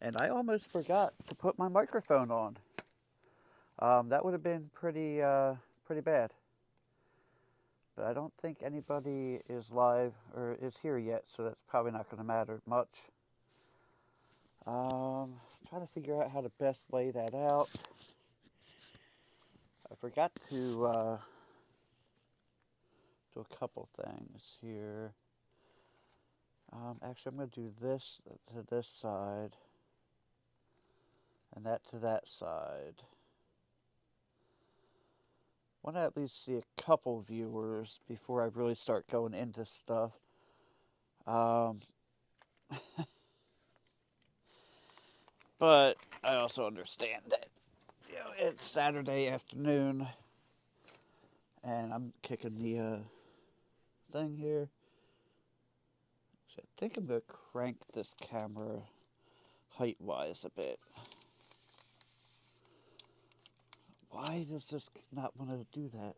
And I almost forgot to put my microphone on. That would have been pretty bad. But I don't think anybody is live or is here yet, so that's probably not going to matter much. Trying to figure out how to best lay that out. I forgot to do a couple things here. Actually, I'm going to do this to this side and that to that side. Want to at least see a couple viewers before I really start going into stuff. Um, but I also understand that it's Saturday afternoon, and I'm kicking the thing here. So I think I'm gonna crank this camera height-wise a bit. Why does this not want to do that?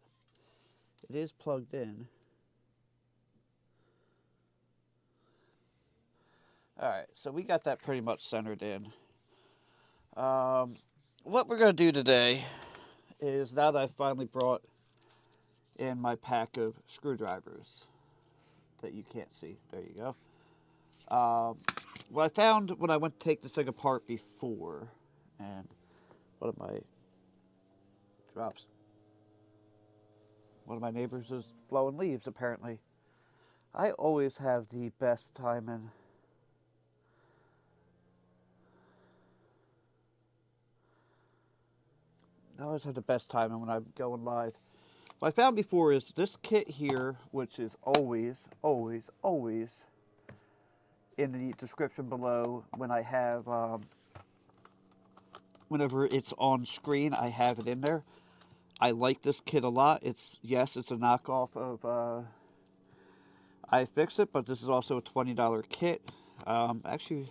It is plugged in. Alright, so we got that pretty much centered in. What we're going to do today is, now that I finally brought in my pack of screwdrivers that you can't see, there you go. What I found when I went to take this thing apart before, and one of my drops, one of my neighbors is blowing leaves apparently. I always have the best timing. I always have the best timing when I'm going live. What I found before is this kit here, which is always in the description below. When I have, whenever it's on screen, I have it in there. I like this kit a lot. Yes, it's a knockoff of iFixit, but this is also a $20 kit. Actually,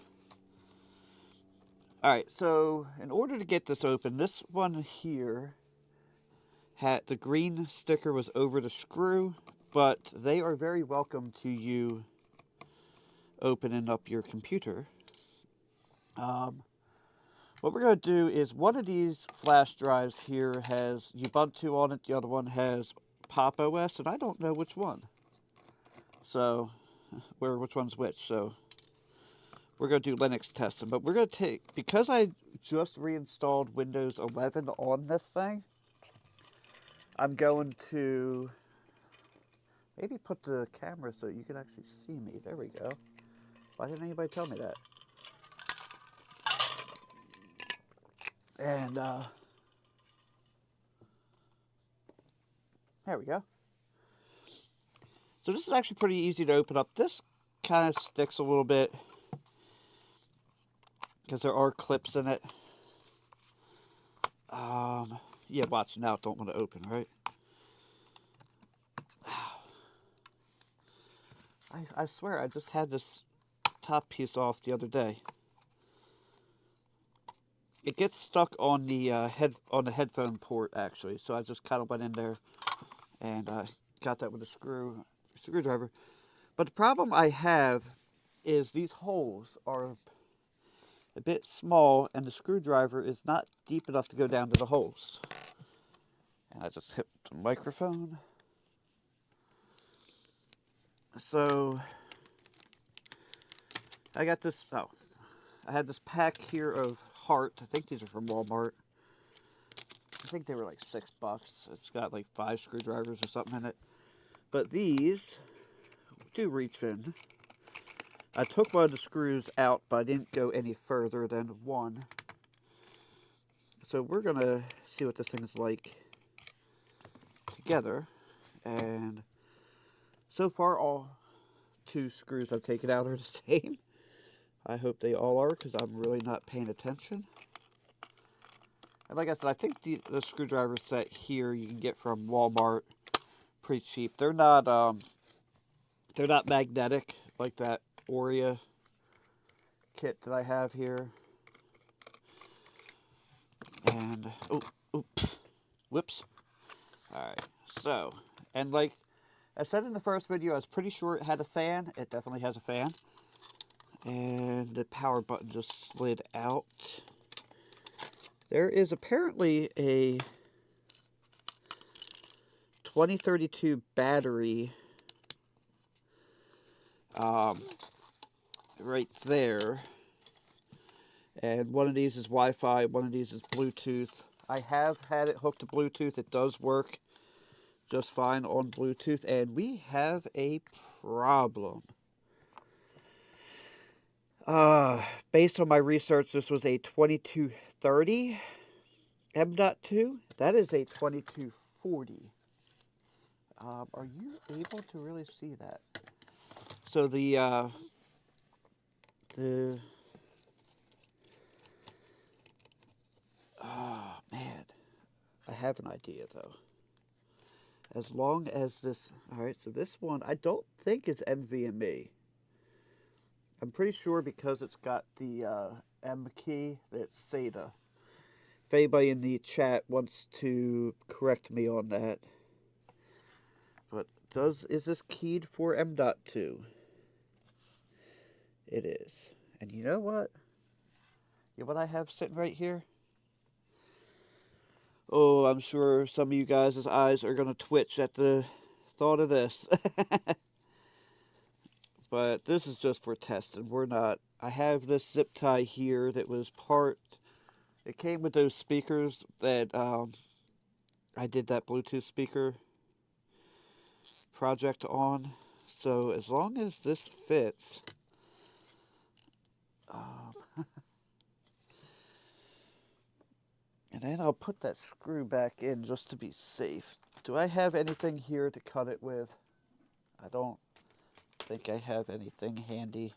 all right. So in order to get this open, this one here had the green sticker was over the screw, but they are very welcome to you opening up your computer. What we're going to do is, one of these flash drives here has Ubuntu on it, the other one has Pop OS, and I don't know which one. So, which one's which. So, we're going to do Linux testing. But we're going to take, because I just reinstalled Windows 11 on this thing, I'm going to maybe put the camera so you can actually see me. There we go. Why didn't anybody tell me that? And, there we go. So this is actually pretty easy to open up. This kind of sticks a little bit because there are clips in it. Yeah, watch now. It don't want to open, right? I swear, I just had this top piece off the other day. It gets stuck on the headphone port actually, so I just kind of went in there and got that with a screwdriver. But the problem I have is these holes are a bit small, and the screwdriver is not deep enough to go down to the holes. And I just hit the microphone. So I got this. Oh, I had this pack here of Heart. I think these are from Walmart. I think they were like $6. It's got like 5 screwdrivers or something in it. But these do reach in. I took one of the screws out, but I didn't go any further than one. So we're going to see what this thing's like together. And so far, all 2 screws I've taken out are the same. I hope they all are, because I'm really not paying attention. And like I said, I think the screwdriver set here you can get from Walmart pretty cheap. They're not magnetic like that Oreo kit that I have here. And whoops. Alright, so, and like I said in the first video, I was pretty sure it had a fan. It definitely has a fan. And the power button just slid out. There is apparently a 2032 battery right there. And one of these is Wi-Fi, one of these is Bluetooth. I have had it hooked to Bluetooth. It does work just fine on Bluetooth. And we have a problem. Based on my research, this was a 2230 M.2. That is a 2240. Are you able to really see that? So the oh man, I have an idea though. As long as this, all right, so this one I don't think is NVMe. I'm pretty sure because it's got the M key that's SATA. If anybody in the chat wants to correct me on that. But is this keyed for M.2? It is. And you know what? You know what I have sitting right here? Oh, I'm sure some of you guys' eyes are going to twitch at the thought of this. But this is just for testing. We're not... I have this zip tie here that was part... It came with those speakers that I did that Bluetooth speaker project on. So as long as this fits... and then I'll put that screw back in just to be safe. Do I have anything here to cut it with? I don't think I have anything handy.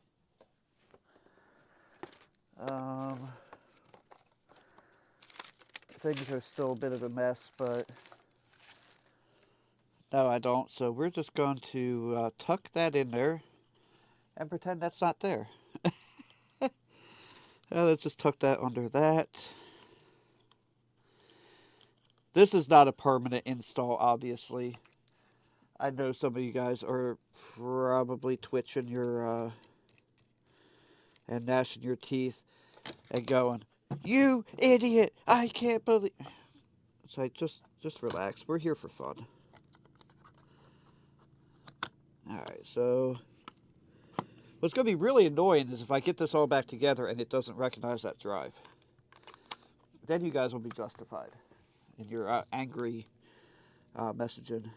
Things are still a bit of a mess, but no, I don't. So we're just going to tuck that in there and pretend that's not there. Let's just tuck that under that. This is not a permanent install, obviously. I know some of you guys are probably twitching your and gnashing your teeth and going, "You idiot! I can't believe." So just relax. We're here for fun. All right. So what's going to be really annoying is if I get this all back together and it doesn't recognize that drive. Then you guys will be justified in your angry messaging.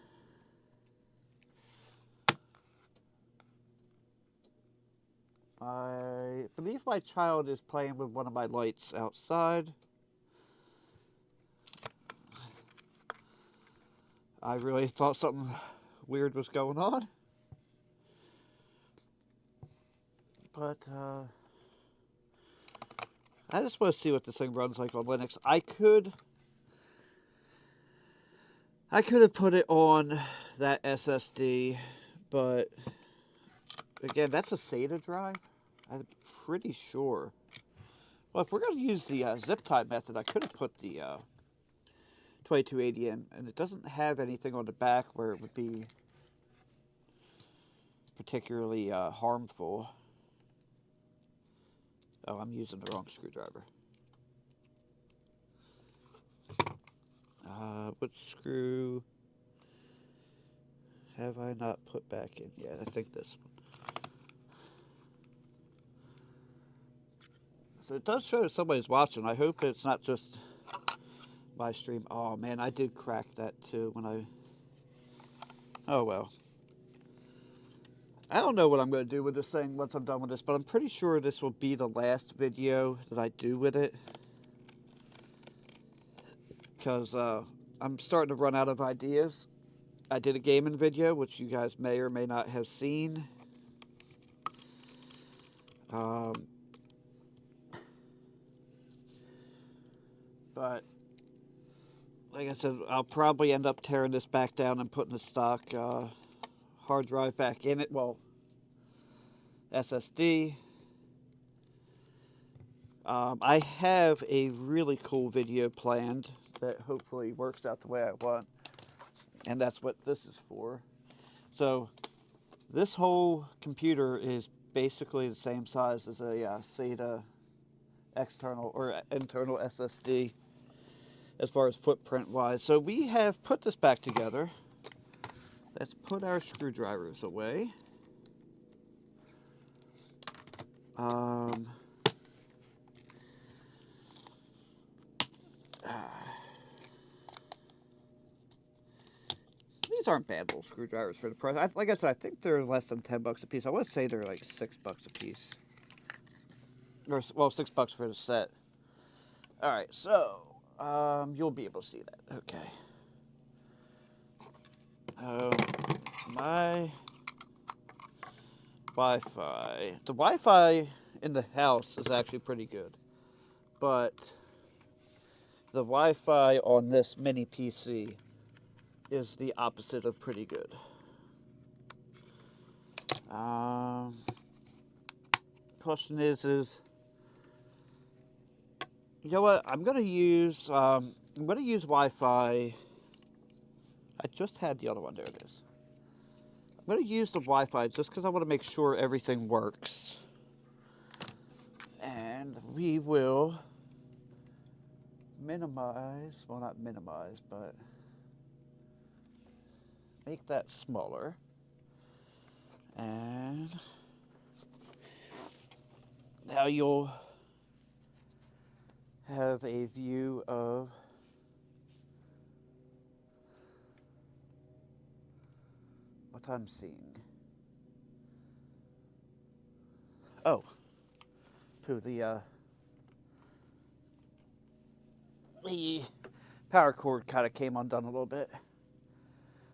I believe my child is playing with one of my lights outside. I really thought something weird was going on. But I just want to see what this thing runs like on Linux. I could have put it on that SSD, but again, that's a SATA drive. I'm pretty sure. Well, if we're going to use the zip tie method, I could have put the 2280 in, and it doesn't have anything on the back where it would be particularly harmful. Oh, I'm using the wrong screwdriver. What screw have I not put back in yet? I think this one. So it does show that somebody's watching. I hope it's not just my stream. Oh man, I did crack that too when I... Oh well. I don't know what I'm going to do with this thing once I'm done with this, but I'm pretty sure this will be the last video that I do with it. Because I'm starting to run out of ideas. I did a gaming video, which you guys may or may not have seen. But, like I said, I'll probably end up tearing this back down and putting the stock hard drive back in it. Well, SSD. I have a really cool video planned that hopefully works out the way I want. And that's what this is for. So, this whole computer is basically the same size as a SATA external or internal SSD as far as footprint wise. So we have put this back together. Let's put our screwdrivers away. These aren't bad little screwdrivers for the price. Like I said, I think they're less than $10 a piece. I want to say they're like $6 a piece. Or, well, $6 for the set. Alright, so, you'll be able to see that. Okay. My Wi-Fi. The Wi-Fi in the house is actually pretty good. But the Wi-Fi on this mini PC is the opposite of pretty good. Question is you know what? I'm gonna use Wi-Fi. I just had the other one. There it is. I'm gonna use the Wi-Fi just because I want to make sure everything works. And we will minimize, well, not minimize, but make that smaller. And now you'll have a view of what I'm seeing. Oh, pooh, the power cord kind of came undone a little bit.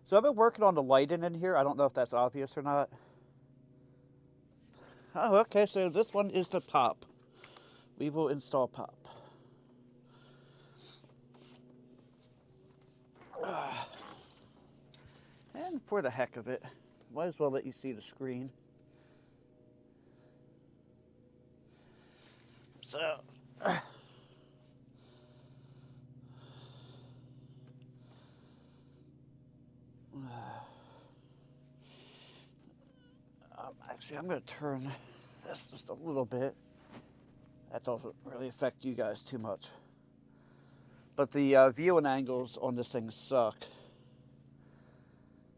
So I've been working on the lighting in here. I don't know if that's obvious or not. Oh, okay, so this one is the pop. We will install pop. And for the heck of it, might as well let you see the screen. So, actually, I'm going to turn this just a little bit. That doesn't really affect you guys too much. But the viewing angles on this thing suck.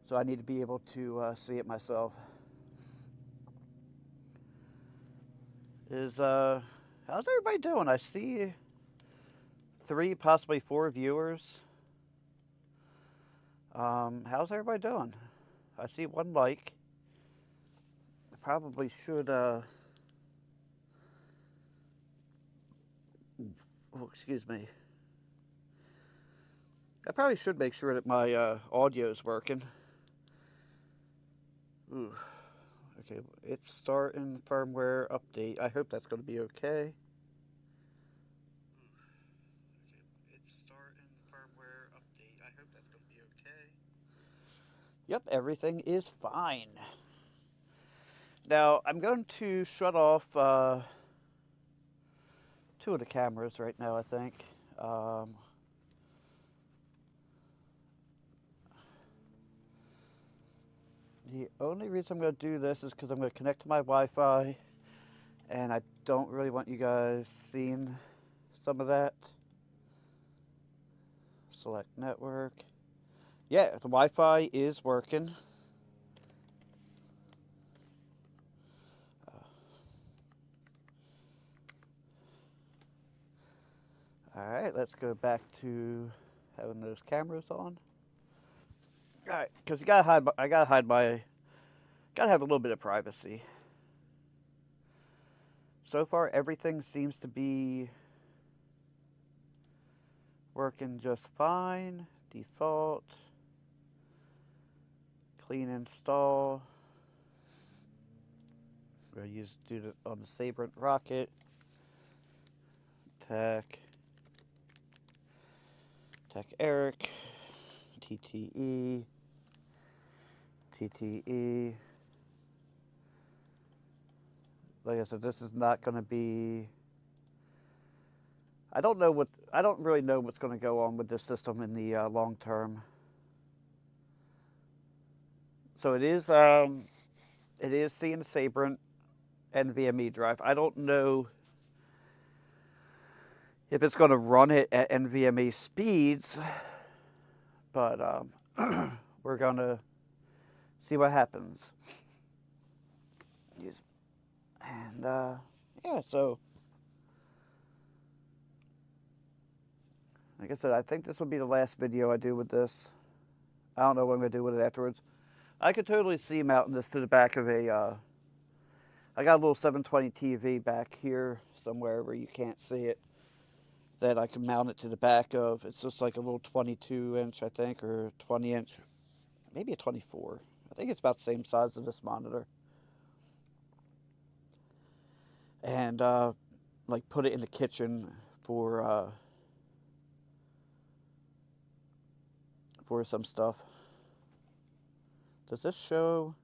So I need to be able to see it myself. How's everybody doing? I see 3, possibly 4 viewers. How's everybody doing? I see 1 like. I probably should, oh, excuse me. I probably should make sure that my audio is working. Ooh. Okay, it's starting firmware update. I hope that's going to be okay. It's starting firmware update. I hope that's going to be okay. Yep, everything is fine. Now, I'm going to shut off 2 of the cameras right now, I think. The only reason I'm going to do this is because I'm going to connect to my Wi-Fi, and I don't really want you guys seeing some of that. Select network. Yeah, the Wi-Fi is working. Alright, let's go back to having those cameras on. Alright, because you gotta hide. Gotta have a little bit of privacy. So far, everything seems to be working just fine. Default. Clean install. We're gonna do it on the Sabrent Rocket. Tech Eric. TTE. Like I said, this is not going to be. I don't really know what's going to go on with this system in the long term. So it is seeing the Sabrent NVMe drive. I don't know if it's going to run it at NVMe speeds, but we're going to see what happens. And yeah, so like I said, I think this will be the last video I do with this. I don't know what I'm going to do with it afterwards. I could totally see mounting this to the back of a, I got a little 720 TV back here somewhere where you can't see it, that I can mount it to the back of. It's just like a little 22 inch, I think, or 20 inch, maybe a 24. I think it's about the same size as this monitor. And like put it in the kitchen for some stuff. Does this show?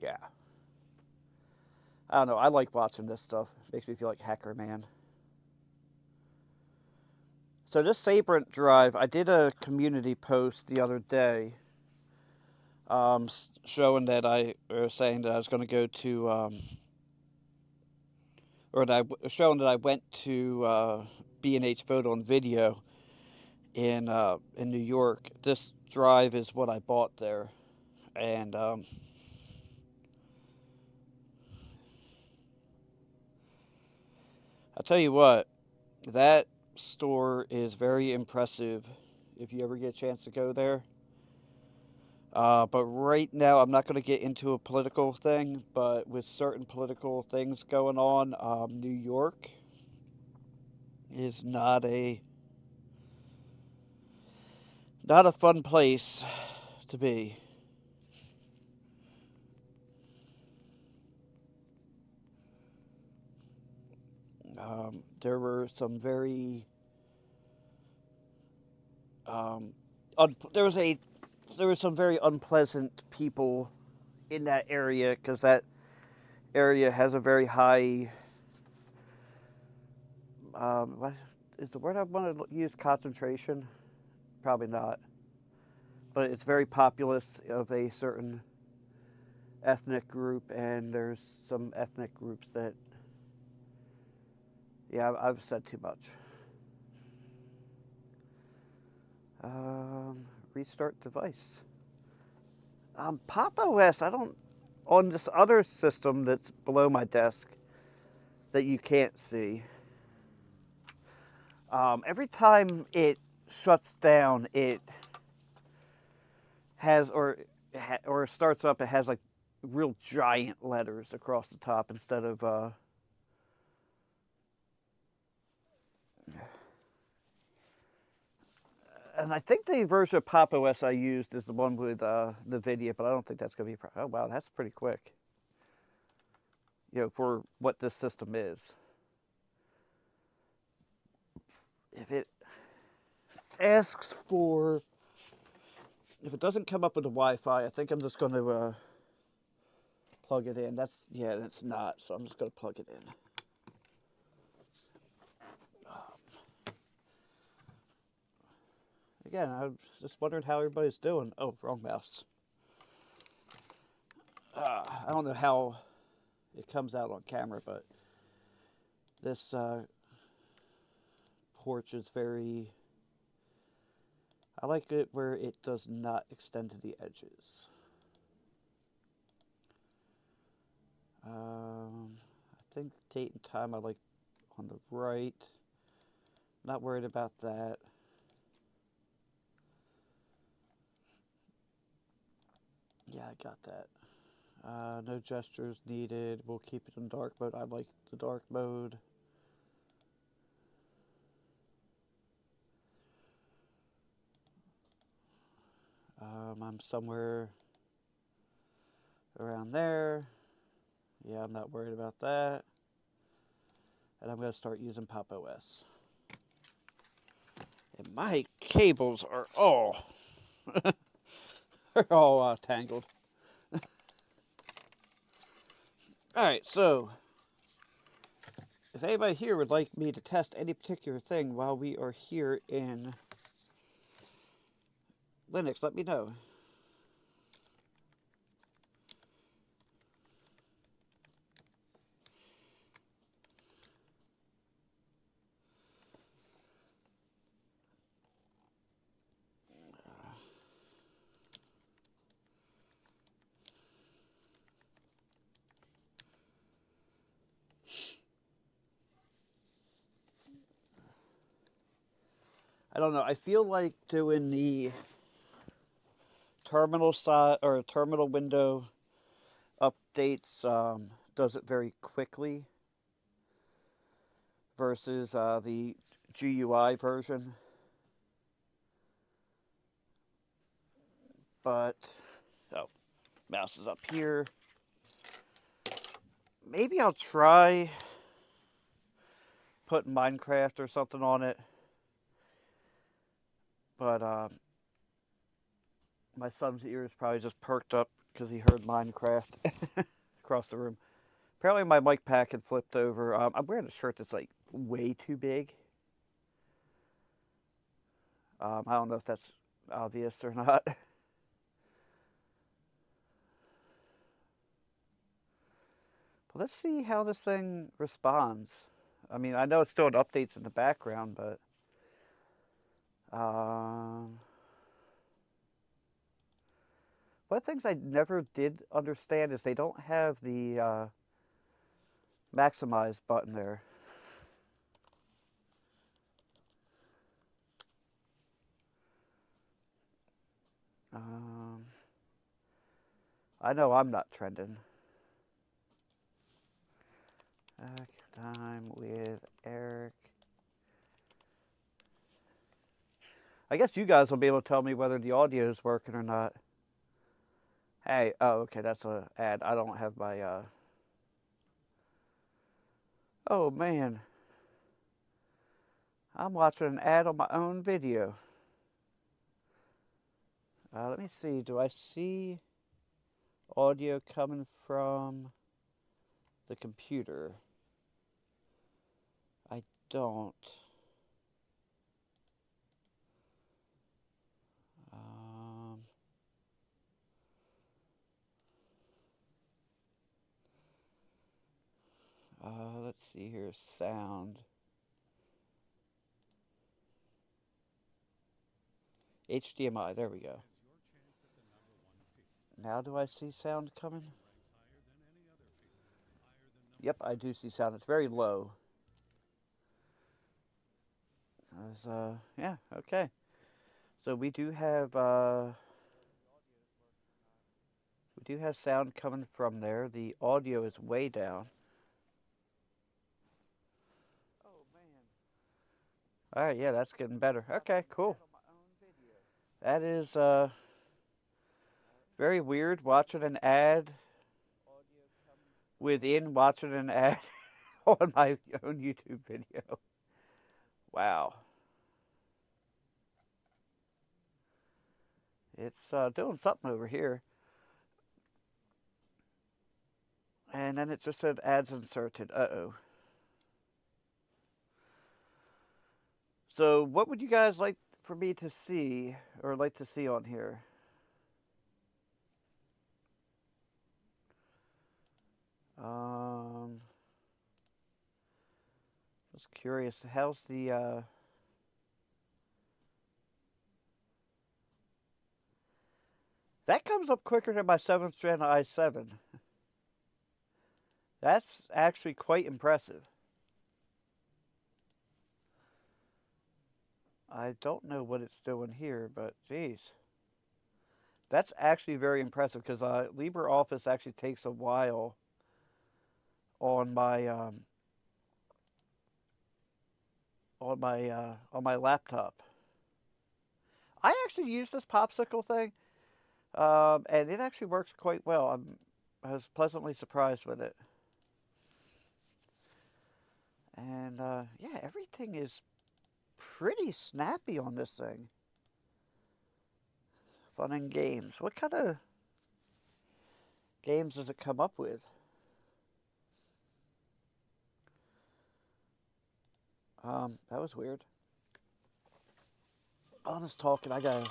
Yeah. I don't know. I like watching this stuff. It makes me feel like Hacker Man. So this Sabrent drive, I did a community post the other day, showing that saying that I was going to go to, showing that I went to B&H Photo and Video in New York. This drive is what I bought there, and I'll tell you what, that store is very impressive if you ever get a chance to go there. But right now, I'm not going to get into a political thing, but with certain political things going on, New York is not a fun place to be. There were some very there were some very unpleasant people in that area, because that area has a very high, what is the word I want to use? Concentration? Probably not. But it's very populous of a certain ethnic group, and there's some ethnic groups that, yeah, I've said too much. Restart device. Pop OS, on this other system that's below my desk that you can't see, every time it shuts down, it has, or starts up, it has like real giant letters across the top instead of, and I think the version of Pop OS I used is the one with NVIDIA, but I don't think that's going to be a problem. Oh, wow, that's pretty quick. You know, for what this system is. If it asks for, if it doesn't come up with the Wi-Fi, I think I'm just going to plug it in. Yeah, it's not, so I'm just going to plug it in. Again, I was just wondering how everybody's doing. Oh, wrong mouse. I don't know how it comes out on camera, but this porch is very, I like it where it does not extend to the edges. I think date and time I like on the right. Not worried about that. Yeah, I got that. No gestures needed. We'll keep it in dark mode. I like the dark mode. I'm somewhere around there. Yeah, I'm not worried about that. And I'm going to start using Pop OS. And my cables are all they're all tangled. Alright, so if anybody here would like me to test any particular thing while we are here in Linux, let me know. I don't know. I feel like doing the terminal side or terminal window updates does it very quickly versus the GUI version. But, oh, mouse is up here. Maybe I'll try putting Minecraft or something on it. But my son's ears probably just perked up because he heard Minecraft across the room. Apparently my mic pack had flipped over. I'm wearing a shirt that's like way too big. I don't know if that's obvious or not. But let's see how this thing responds. I mean, I know it's doing updates in the background, but one of the things I never did understand is they don't have the maximize button there. I know I'm not trending. Time with Eric. I guess you guys will be able to tell me whether the audio is working or not. Hey, oh, okay, that's an ad. I don't have my, Oh, man. I'm watching an ad on my own video. Let me see. Do I see audio coming from the computer? I don't. Let's see here. Sound. HDMI. There we go. Now do I see sound coming? Yep, I do see sound. It's very low. Yeah, okay. So we do have sound coming from there. The audio is way down. All right, yeah, that's getting better. Okay, cool. That is very weird watching an ad within watching an ad on my own YouTube video. Wow. It's doing something over here. And then it just said ads inserted. Uh-oh. So what would you guys like for me to see or like to see on here? Just curious. How's the that comes up quicker than my 7th gen i7. That's actually quite impressive. I don't know what it's doing here, but geez. That's actually very impressive because LibreOffice actually takes a while on my on my laptop. I actually use this popsicle thing, and it actually works quite well. I was pleasantly surprised with it. And yeah, everything is pretty snappy on this thing. Fun and games. What kind of games does it come up with? That was weird. All this talking, I gotta...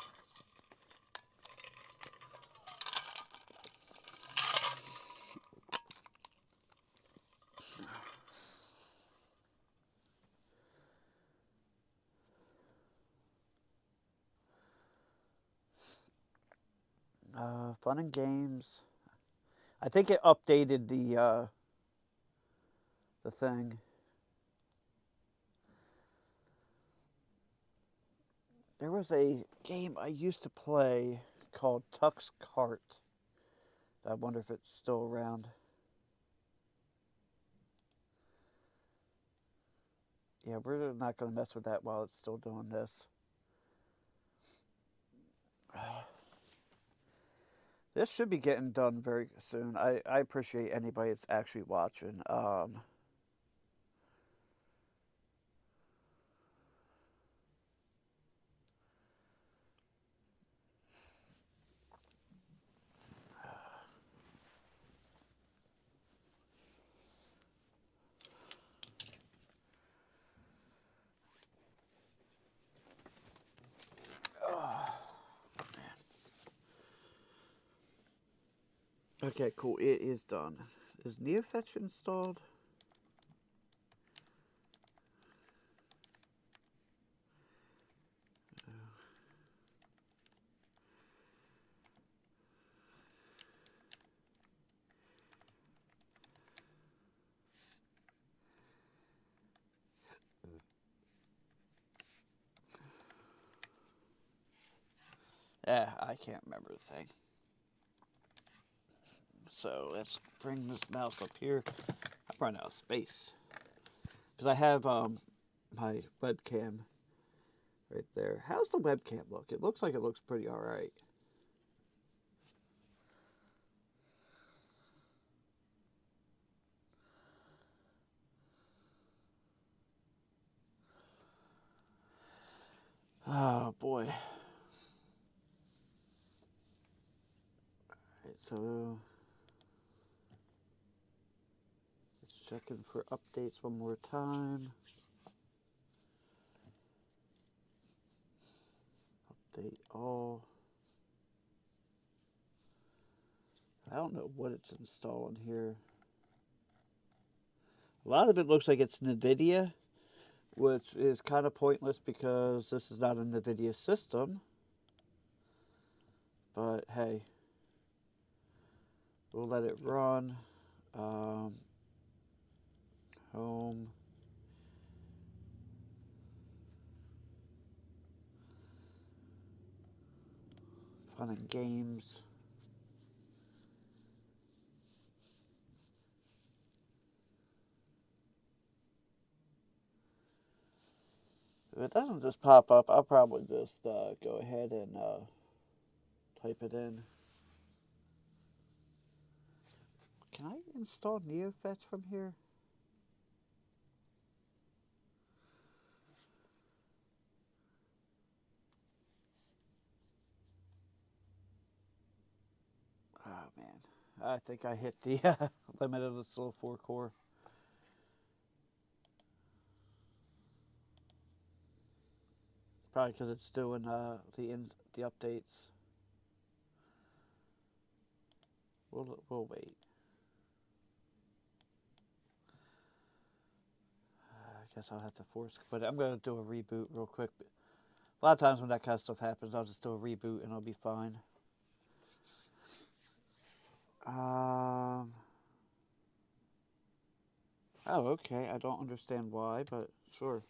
Fun and games. I think it updated the thing. There was a game I used to play called Tuck's Cart. I wonder if it's still around. Yeah, we're not going to mess with that while it's still doing this. This should be getting done very soon. I appreciate anybody that's actually watching. Okay, cool. It is done. Is NeoFetch installed? I can't remember the thing. So let's bring this mouse up here. I'm running out of space. Because I have my webcam right there. How's the webcam look? It looks like it looks pretty alright. Oh boy. Alright, so let's check in for updates one more time. Update all. I don't know what it's installing here. A lot of it looks like it's NVIDIA, which is kind of pointless because this is not a NVIDIA system. But hey, we'll let it run. Home. Fun and games. If it doesn't just pop up, I'll probably just go ahead and type it in. Can I install NeoFetch from here? Oh man, I think I hit the limit of this little 4-core. Probably because it's doing the updates. We'll wait. I guess I'll have to force, but I'm gonna do a reboot real quick. A lot of times when that kind of stuff happens, I'll just do a reboot and it'll be fine. Oh, okay. I don't understand why, but sure.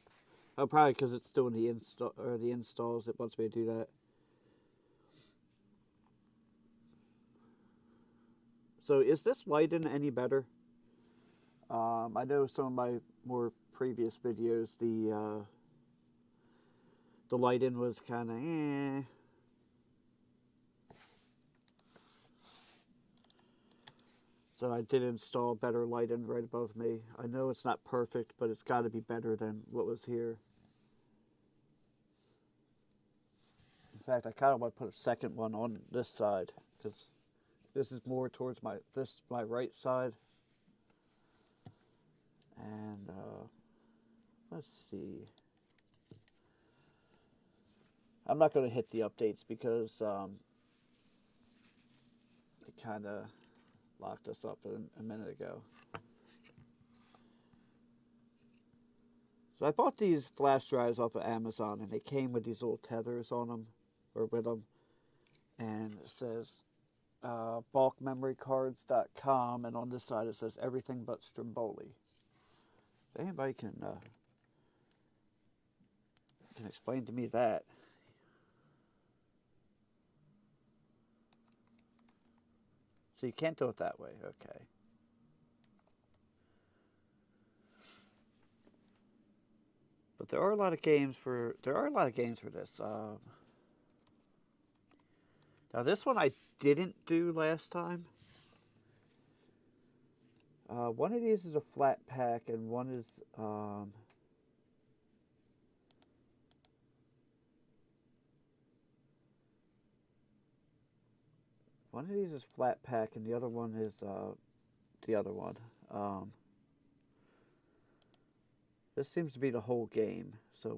Oh, probably because it's doing the installs. It wants me to do that. So is this lighting any better? I know some of my more previous videos, the lighting was kind of eh. So I did install better lighting right above me. I know it's not perfect, but it's got to be better than what was here. In fact, I kind of want to put a second one on this side because this is more towards my right side. And let's see. I'm not going to hit the updates because it kind of locked us up a minute ago. So I bought these flash drives off of Amazon, and they came with these little tethers on them, or with them, and it says bulkmemorycards.com, and on this side it says everything but Stromboli. If anybody can explain to me that. So you can't do it that way. Okay. But there are a lot of games for this. Now this one I didn't do last time. One of these is a flat pack, and one is one of these is flat pack, and the other one is the other one. This seems to be the whole game, so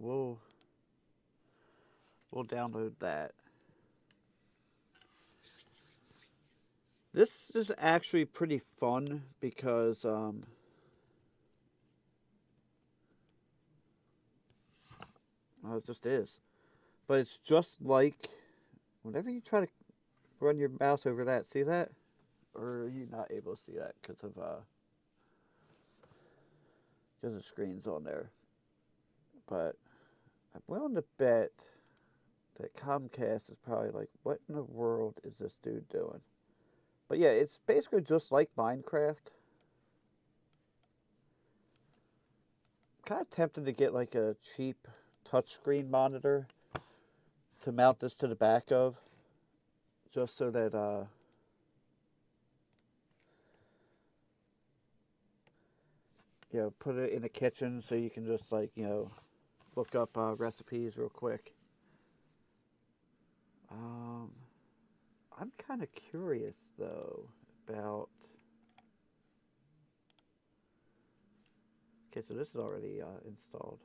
we'll download that. This is actually pretty fun because well, it just is. But it's just like whenever you try to run your mouse over that, see that? Or are you not able to see that because the screen's on there? But I'm willing to bet that Comcast is probably like, what in the world is this dude doing? But yeah, it's basically just like Minecraft. I'm kind of tempted to get like a cheap touchscreen monitor to mount this to the back of, just so that you know, put it in the kitchen so you can just like, you know, look up recipes real quick. I'm kind of curious though about. Okay, so this is already installed.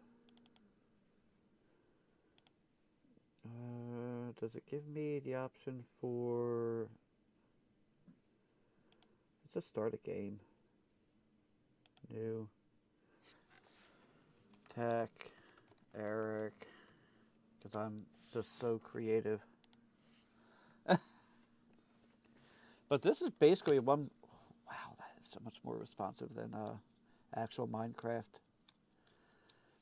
Does it give me the option for? Let's just start a game. New. Tech. Eric. Because I'm just so creative. But this is basically one. Wow, that is so much more responsive than actual Minecraft.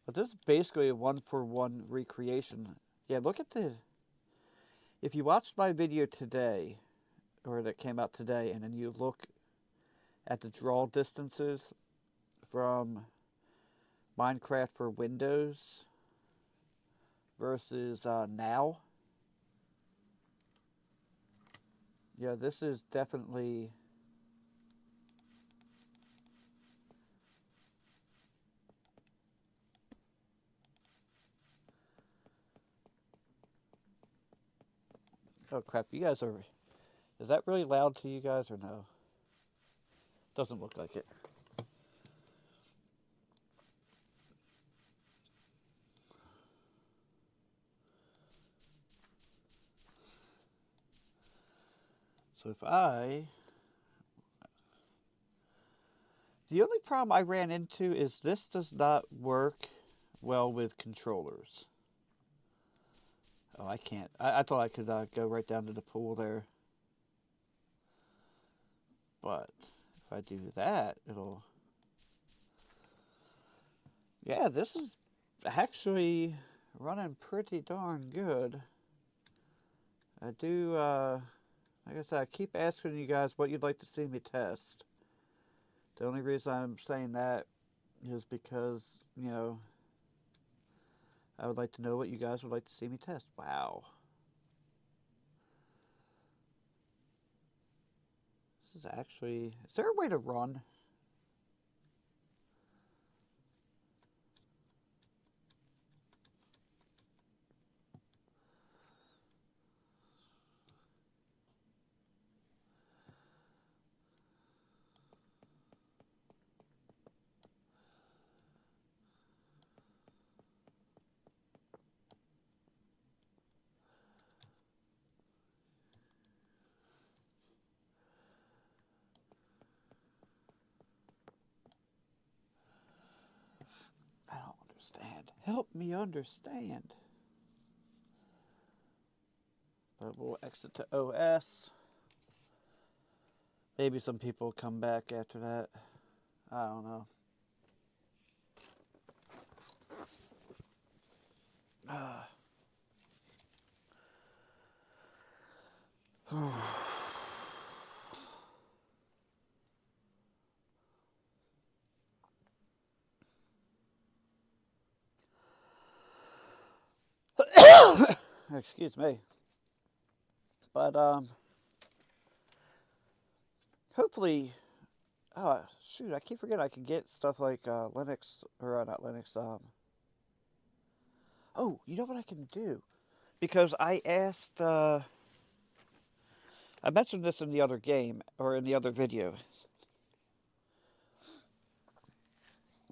But this is basically a one-for-one recreation. Yeah, look at the. If you watched my video today, or that came out today, and then you look at the draw distances from Minecraft for Windows versus now. Yeah, this is definitely. Oh crap, you guys are. Is that really loud to you guys or no? Doesn't look like it. So if I. The only problem I ran into is this does not work well with controllers. Oh, I can't. I thought I could go right down to the pool there. But if I do that, it'll. Yeah, this is actually running pretty darn good. I do, like I said, I keep asking you guys what you'd like to see me test. The only reason I'm saying that is because, you know, I would like to know what you guys would like to see me test. Wow. This is actually... Is there a way to run? I don't understand. Help me understand. But we'll exit to OS. Maybe some people come back after that. I don't know. Excuse me. But, hopefully, oh, shoot, I keep forgetting I can get stuff like, Linux, or not Linux, oh, you know what I can do? Because I asked, I mentioned this in the other game, or in the other video.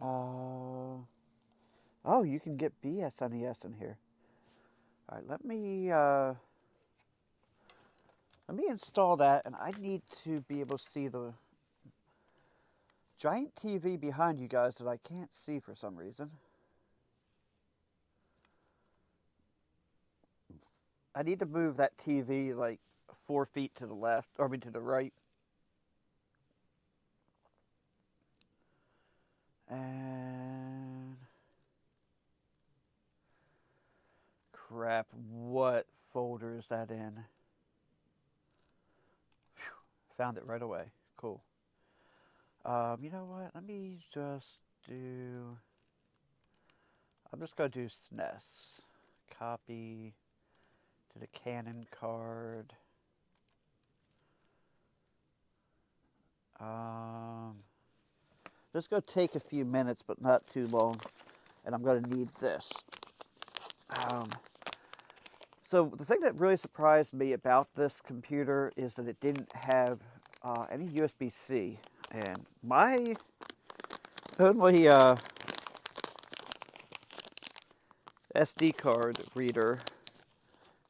Oh, you can get BSNES in here. All right, let me install that, and I need to be able to see the giant TV behind you guys that I can't see for some reason. I need to move that TV like 4 feet to the left, or I mean to the right. And crap, what folder is that in? Whew, found it right away. Cool. You know what? Let me just do. I'm just gonna do SNES. Copy to the Canon card. This is gonna take a few minutes, but not too long, and I'm gonna need this. So the thing that really surprised me about this computer is that it didn't have any USB-C, and my only SD card reader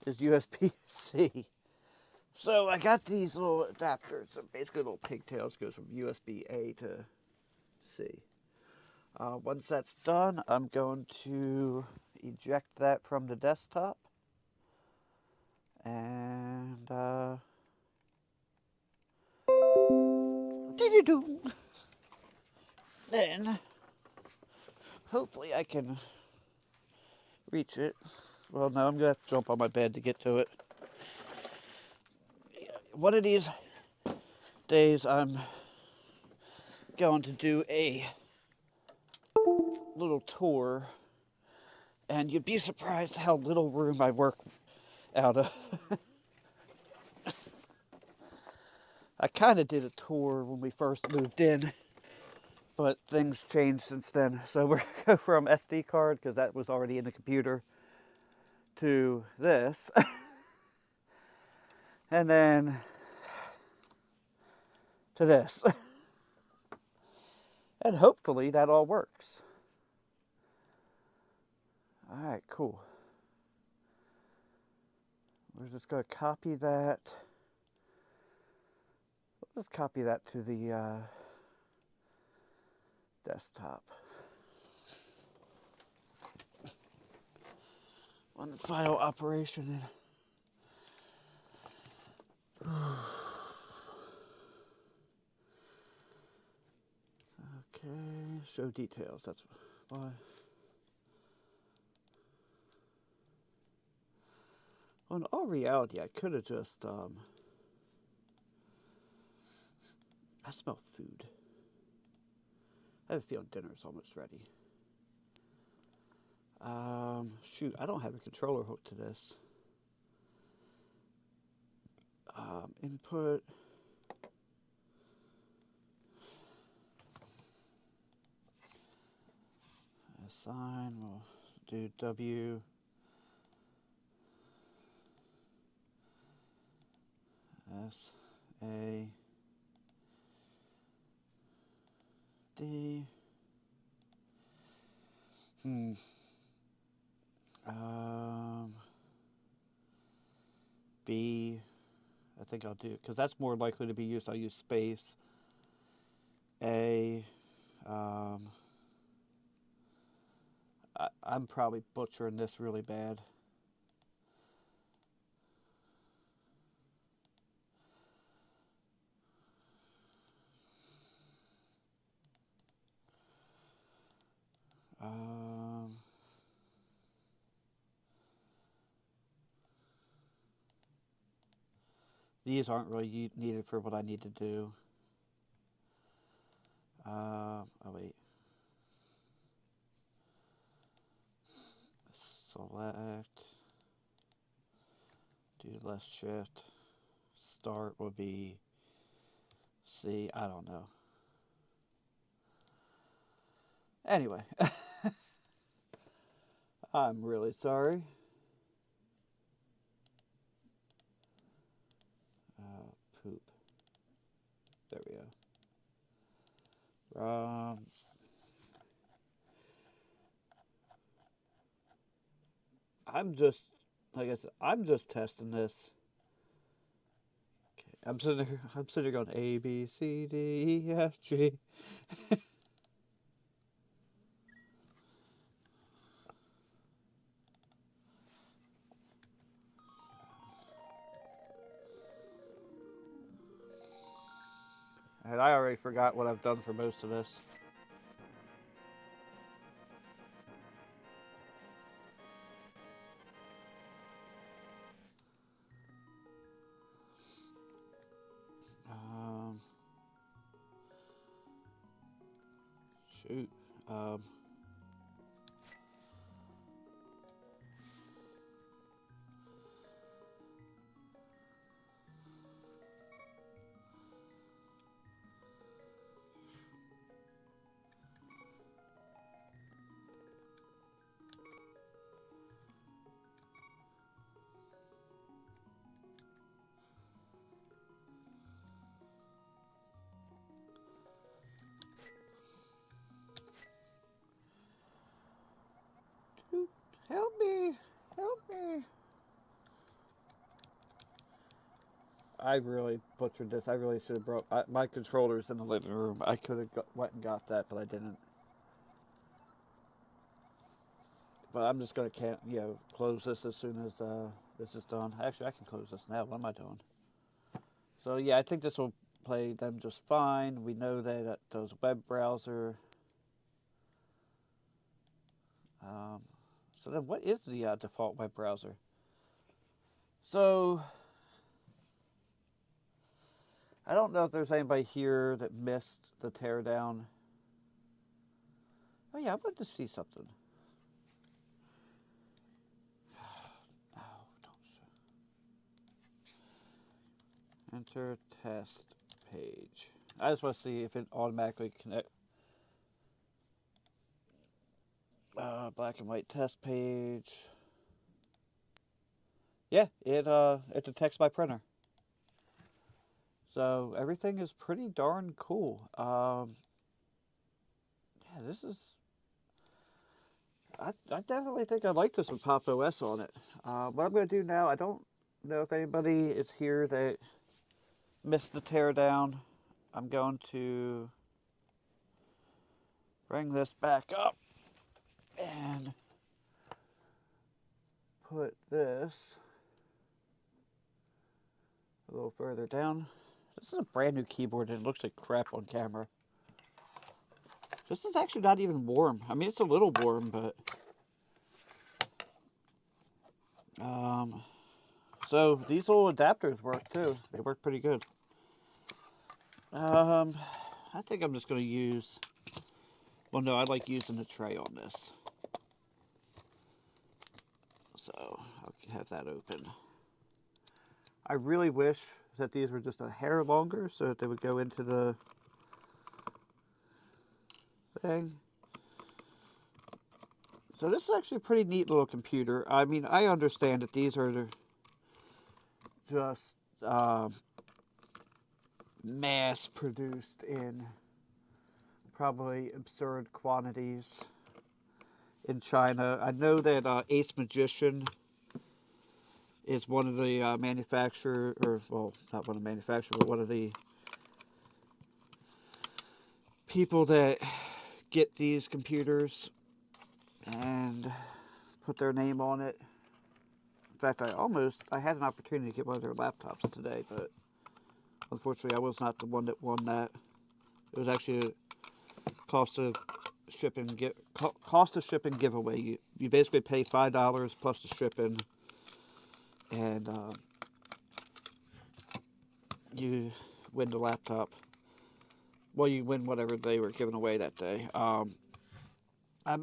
is USB-C. So I got these little adapters, so basically little pigtails, goes from USB-A to C. Once that's done, I'm going to eject that from the desktop. And, then, hopefully I can reach it. Well, no, I'm going to have to jump on my bed to get to it. One of these days, I'm going to do a little tour, and you'd be surprised how little room I work out of. I kind of did a tour when we first moved in, but things changed since then. So we're going to go from SD card, because that was already in the computer, to this. And then to this. And hopefully that all works. Alright, cool. We're just going to copy that. Let's copy that to the desktop. On the file operation. Okay, show details. That's why. Well, in all reality, I could have just, I smell food. I have a feeling dinner's almost ready. Shoot, I don't have a controller hooked to this. Input. Assign, we'll do W. S, A, D. B. I think I'll do it because that's more likely to be used. I'll use space. A. I'm probably butchering this really bad. These aren't really needed for what I need to do. Oh wait. Select. do less shift. Start would be C. I don't know. Anyway, I'm really sorry. Poop. There we go. I'm just, like I said, I'm just testing this. Okay, I'm sitting here going A, B, C, D, E, F, G. And I already forgot what I've done for most of this. Shoot. Help me! Help me! I really butchered this. I really should have brought my controllers in the living room. I could have went and got that, but I didn't. But I'm just gonna close this as soon as this is done. Actually, I can close this now. What am I doing? So yeah, I think this will play them just fine. We know that those web browser. So then, what is the default web browser? So I don't know if there's anybody here that missed the teardown. Oh yeah, I wanted to see something. Oh, don't show. Enter test page. I just want to see if it automatically connect. Black and white test page. Yeah, it detects my printer. So everything is pretty darn cool. Yeah, this is. I definitely think I like this with Pop OS on it. What I'm going to do now, I don't know if anybody is here that missed the teardown. I'm going to bring this back up and put this a little further down. This is a brand new keyboard and it looks like crap on camera. This is actually not even warm. I mean, it's a little warm, but so these little adapters work too. They work pretty good. I think I'm just going to use. Well, no, I like using the tray on this. So I'll have that open. I really wish that these were just a hair longer so that they would go into the thing. So this is actually a pretty neat little computer. I mean, I understand that these are just mass produced in probably absurd quantities in China. I know that Ace Magician is one of the manufacturer, or well, not one of the manufacturers, but one of the people that get these computers and put their name on it. In fact, I had an opportunity to get one of their laptops today, but unfortunately I was not the one that won that. It was actually a cost of shipping giveaway. You basically pay $5 plus the shipping, and you win the laptop. Well, you win whatever they were giving away that day. I'm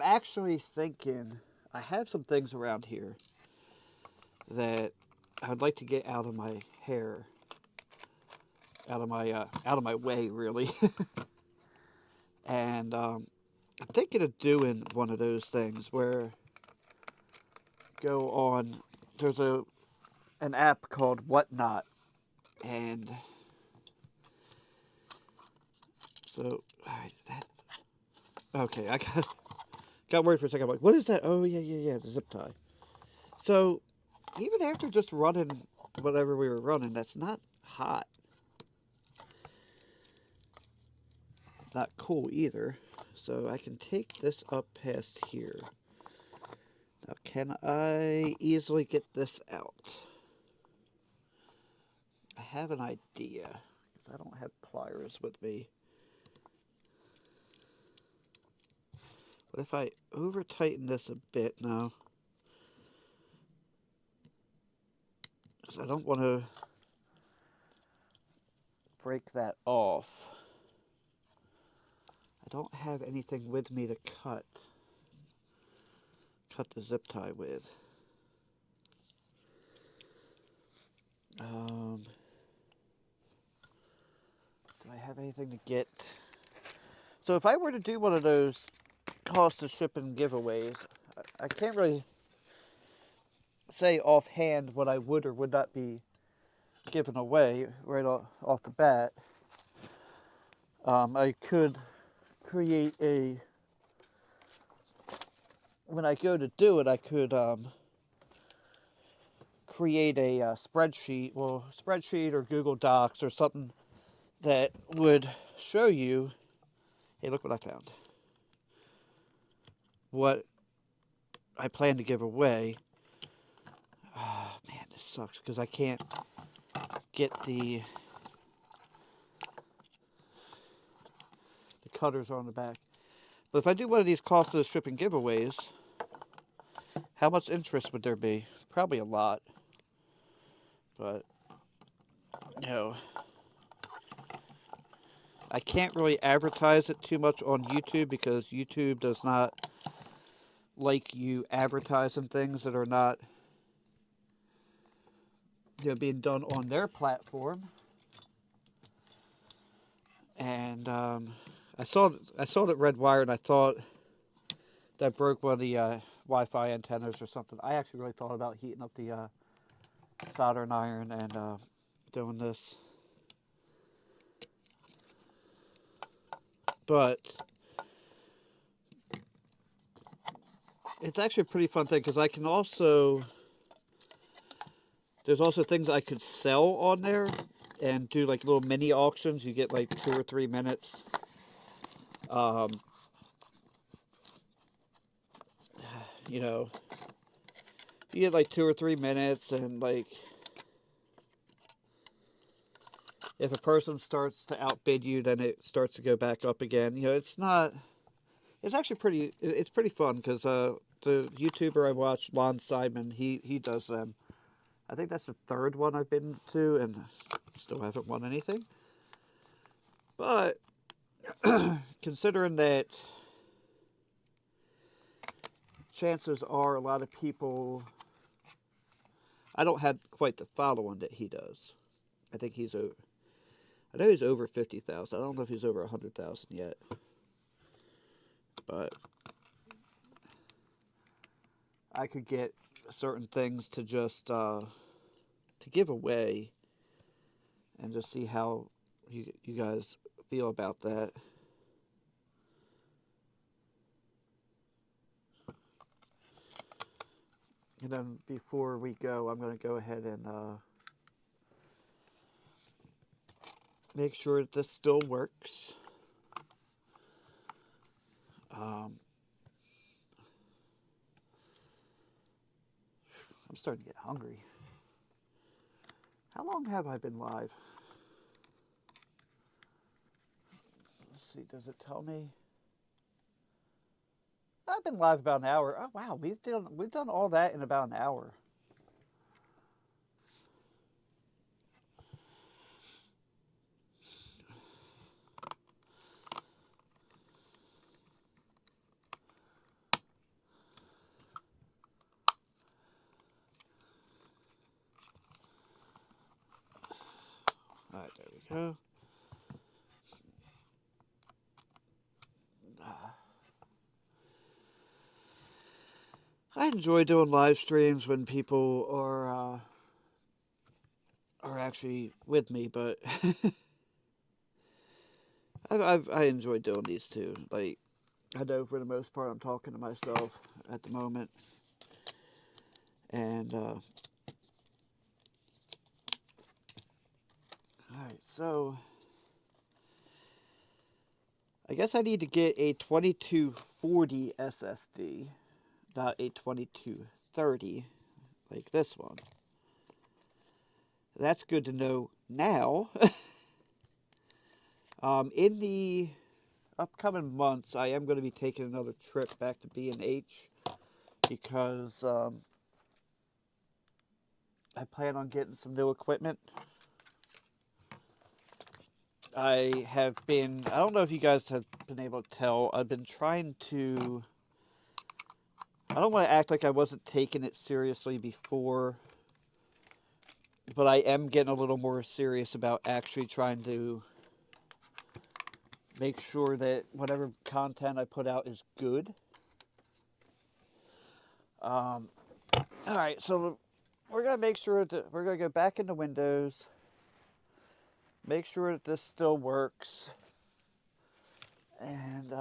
actually thinking I have some things around here that I'd like to get out of my hair, out of my way, really. And I'm thinking of doing one of those things where go on. There's an app called Whatnot, and so okay, I got worried for a second. I'm like, what is that? Oh yeah, the zip tie. So even after just running whatever we were running, that's not hot. It's not cool either. So I can take this up past here. Now, can I easily get this out? I have an idea. I don't have pliers with me. But if I over tighten this a bit now, because I don't want to break that off. I don't have anything with me to cut the zip tie with. Do I have anything to get? So if I were to do one of those cost of shipping giveaways, I can't really say offhand what I would or would not be giving away right off the bat. I could create when I go to do it, I could create a spreadsheet or Google Docs or something that would show you, hey, look what I found. What I plan to give away. Oh, man, this sucks because I can't get the cutters on the back. But if I do one of these cost of shipping giveaways, how much interest would there be? Probably a lot. But, no. I can't really advertise it too much on YouTube because YouTube does not like you advertising things that are not being done on their platform. And I saw that red wire, and I thought that broke one of the Wi-Fi antennas or something. I actually really thought about heating up the soldering iron and doing this. But it's actually a pretty fun thing because I can also... There's also things I could sell on there and do like little mini auctions. You get like 2 or 3 minutes. You know, you get like 2 or 3 minutes, and like if a person starts to outbid you, then it starts to go back up again. You know, it's actually pretty fun because the YouTuber I watch, Lon Simon, he does them. I think that's the 3rd one I've been to, and still haven't won anything. But considering that chances are a lot of people... I don't have quite the following that he does. I think I know he's over 50,000. I don't know if he's over 100,000 yet. But I could get certain things to just to give away and just see how you guys feel about that. And then before we go, I'm going to go ahead and make sure that this still works. I'm starting to get hungry. How long have I been live? Let's see, does it tell me? I've been live about an hour. Oh wow, we've done all that in about an hour. Alright, there we go. I enjoy doing live streams when people are actually with me, but I enjoy doing these too. Like, I know for the most part I'm talking to myself at the moment, and alright, so I guess I need to get a 2240 SSD, not a 2230 like this one. That's good to know now. In the upcoming months, I am going to be taking another trip back to B&H because I plan on getting some new equipment. I don't know if you guys have been able to tell, I've been trying to, I don't want to act like I wasn't taking it seriously before, but I am getting a little more serious about actually trying to make sure that whatever content I put out is good. Alright, so we're going to make sure that we're going to go back into Windows. Make sure that this still works. And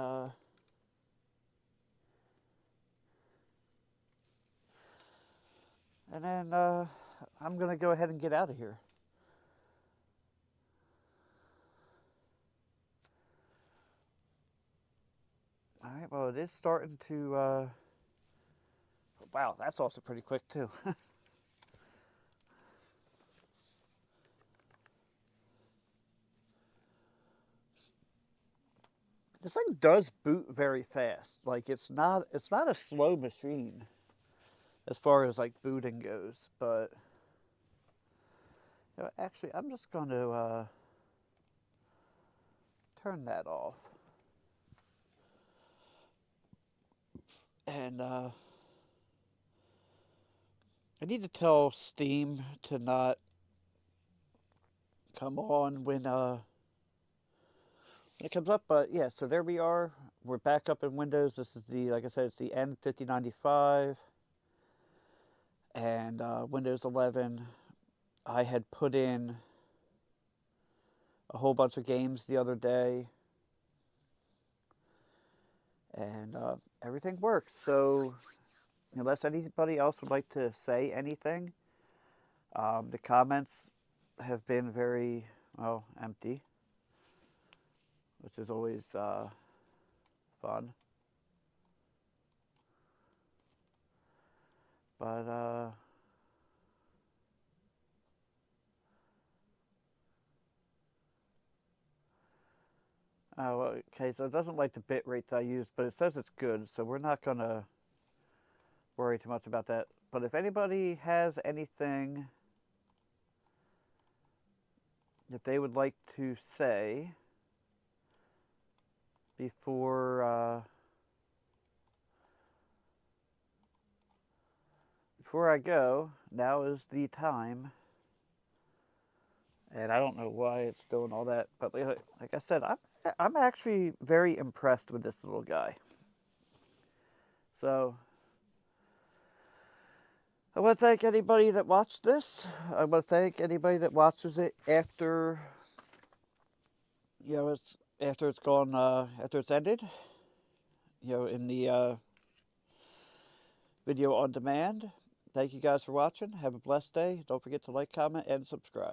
then I'm going to go ahead and get out of here. Alright, well, it is starting to... wow, that's also pretty quick, too. This thing does boot very fast. Like, it's not a slow machine as far as, like, booting goes. But, you know, actually, I'm just going to turn that off. And, I need to tell Steam to not come on when it comes up. But yeah, so there we are. We're back up in Windows. This is the, like I said, it's the N5095 and Windows 11. I had put in a whole bunch of games the other day, and everything works. So unless anybody else would like to say anything, the comments have been very, well, empty, which is always fun. But oh, okay, so it doesn't like the bit rate that I use, but it says it's good, so we're not going to worry too much about that. But if anybody has anything that they would like to say before I go, now is the time. And I don't know why it's doing all that, but like I said, I'm actually very impressed with this little guy. So I want to thank anybody that watched this. I want to thank anybody that watches it after, you know, after it's gone, after it's ended. You know, in the video on demand. Thank you guys for watching. Have a blessed day. Don't forget to like, comment, and subscribe.